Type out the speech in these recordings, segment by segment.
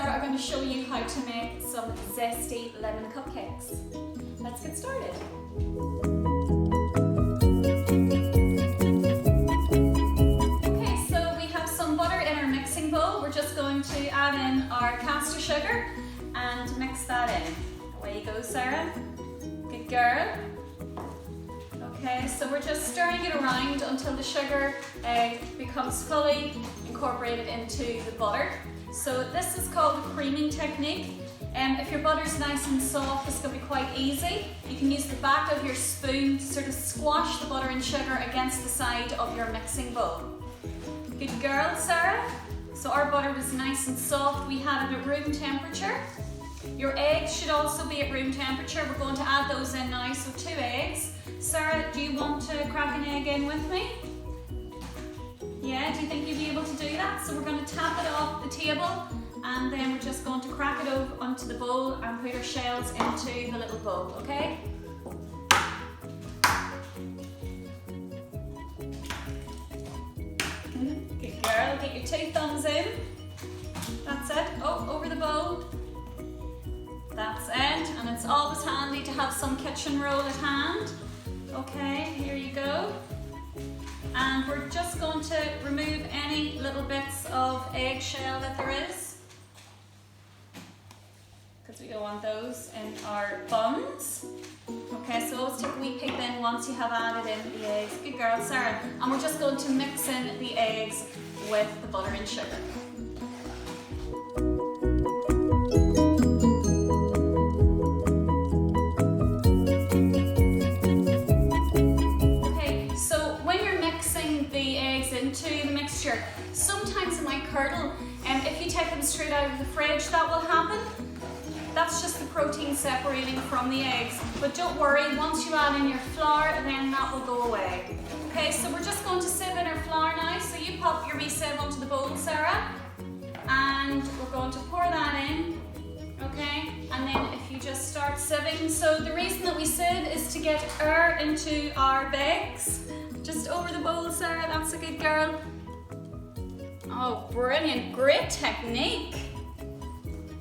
Sarah are going to show you how to make some zesty lemon cupcakes. Let's get started. Okay, so we have some butter in our mixing bowl. We're just going to add in our caster sugar and mix that in. Away you go, Sarah. Good girl. Okay, so we're just stirring it around until the sugar becomes fully incorporated into the butter. So this is called the creaming technique. If your butter's nice and soft, it's going to be quite easy. You can use the back of your spoon to sort of squash the butter and sugar against the side of your mixing bowl. Good girl, Sarah. So our butter was nice and soft. We had it at room temperature. Your eggs should also be at room temperature. We're going to add those in now, so 2 eggs. Sarah, do you want to crack an egg in with me? Yeah, do you think you'd be able to do that? So we're going to tap it off the table and then we're just going to crack it over onto the bowl and put our shells into the little bowl, okay? Good girl, get your 2 thumbs in. That's it. Oh, over the bowl. That's it, and it's always handy to have some kitchen roll at hand. Okay, here you go. And we're just going to remove any little bits of eggshell that there is, because we don't want those in our buns. Okay, so always take a wee peek then once you have added in the eggs. Good girl, Sarah. And we're just going to mix in the eggs with the butter and sugar. Into the mixture. Sometimes it might curdle, and if you take them straight out of the fridge, that will happen. That's just the protein separating from the eggs. But don't worry, once you add in your flour, then that will go away. Okay, so we're just going to sieve in our flour now. So you pop your wee sieve onto the bowl, Sarah, and we're going to pour that in. Okay, and then if you just start sieving. So the reason that we sieve is to get air into our bags. Just over the bowl, Sarah, that's a good girl. Oh, brilliant, great technique.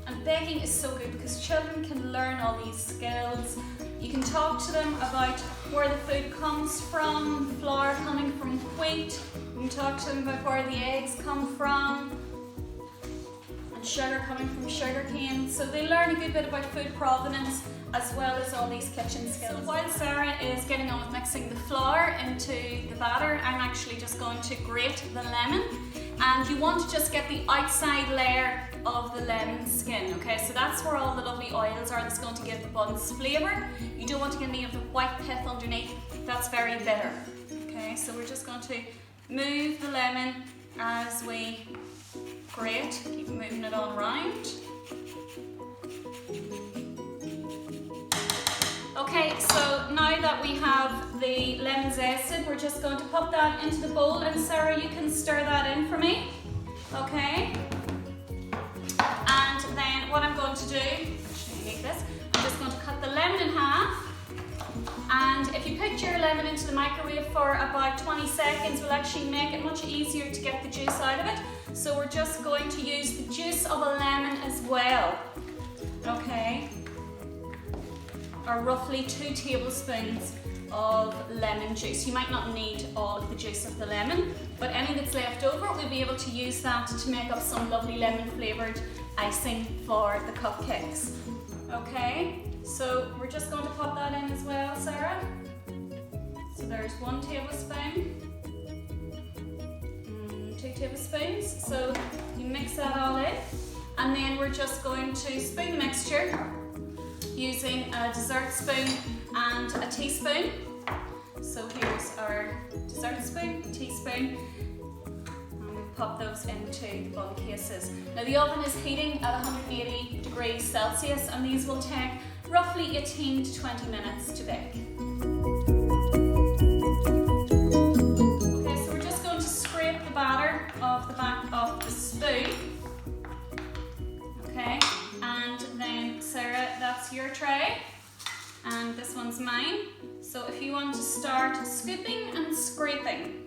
And baking is so good because children can learn all these skills. You can talk to them about where the food comes from, flour coming from wheat. You can talk to them about where the eggs come from, and sugar coming from sugar cane. So they learn a good bit about food provenance as well as all these kitchen skills. So while Sarah is getting on with mixing the flour into the batter, I'm actually just going to grate the lemon. And you want to just get the outside layer of the lemon skin, okay? So that's where all the lovely oils are that's going to give the buns flavour. You don't want to get any of the white pith underneath, that's very bitter. Okay, so we're just going to move the lemon as we grate, keep moving it on around. Okay, so now that we have the lemon zested, we're just going to pop that into the bowl, and Sarah, you can stir that in for me. Okay? And then what I'm going to do, actually you need this, I'm just going to cut the lemon in half. And if you put your lemon into the microwave for about 20 seconds, will actually make it much easier to get the juice out of it. So we're just going to use the juice of a lemon as well. Okay? Or roughly 2 tablespoons of lemon juice. You might not need all of the juice of the lemon, but any that's left over, we'll be able to use that to make up some lovely lemon flavoured icing for the cupcakes. Okay, so we're just going to pop that in as well, Sarah. So there's 1 tablespoon, 2 tablespoons. So you mix that all in, and then we're just going to spoon the mixture using a dessert spoon and a teaspoon. So here's our dessert spoon, teaspoon, and we'll pop those into the bun cases. Now the oven is heating at 180 degrees Celsius, and these will take roughly 18 to 20 minutes to bake. Okay, so we're just going to scrape the batter off the back of the spoon. Okay, and then Sarah, that's your tray, and this one's mine. So if you want to start scooping and scraping.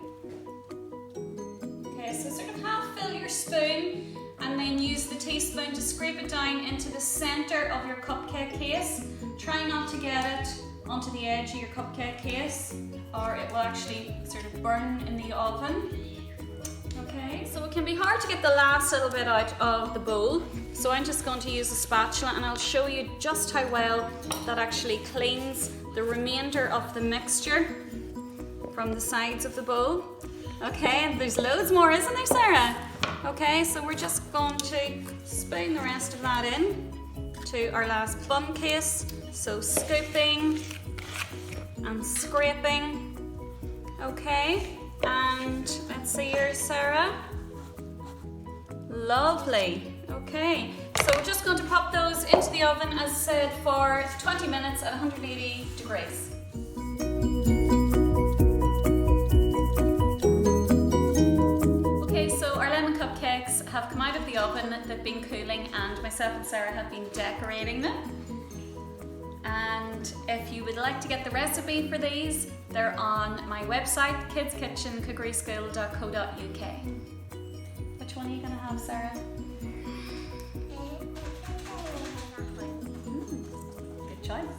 Okay, so sort of half fill your spoon and then use the teaspoon to scrape it down into the center of your cupcake case. Try not to get it onto the edge of your cupcake case, or it will actually sort of burn in the oven. Okay, so it can be hard to get the last little bit out of the bowl, so I'm just going to use a spatula and I'll show you just how well that actually cleans the remainder of the mixture from the sides of the bowl. Okay, and there's loads more, isn't there, Sarah? Okay, so we're just going to spoon the rest of that in to our last bun case. So scooping and scraping. Okay, and let's see here, Sarah. Lovely. Okay, so we're just going to pop those into the oven, as said, for 20 minutes at 180 degrees. Okay, so our lemon cupcakes have come out of the oven, they've been cooling, and myself and Sarah have been decorating them. And if you would like to get the recipe for these, they're on my website, kidskitchencookeryschool.co.uk. Which one are you going to have, Sarah? Good choice.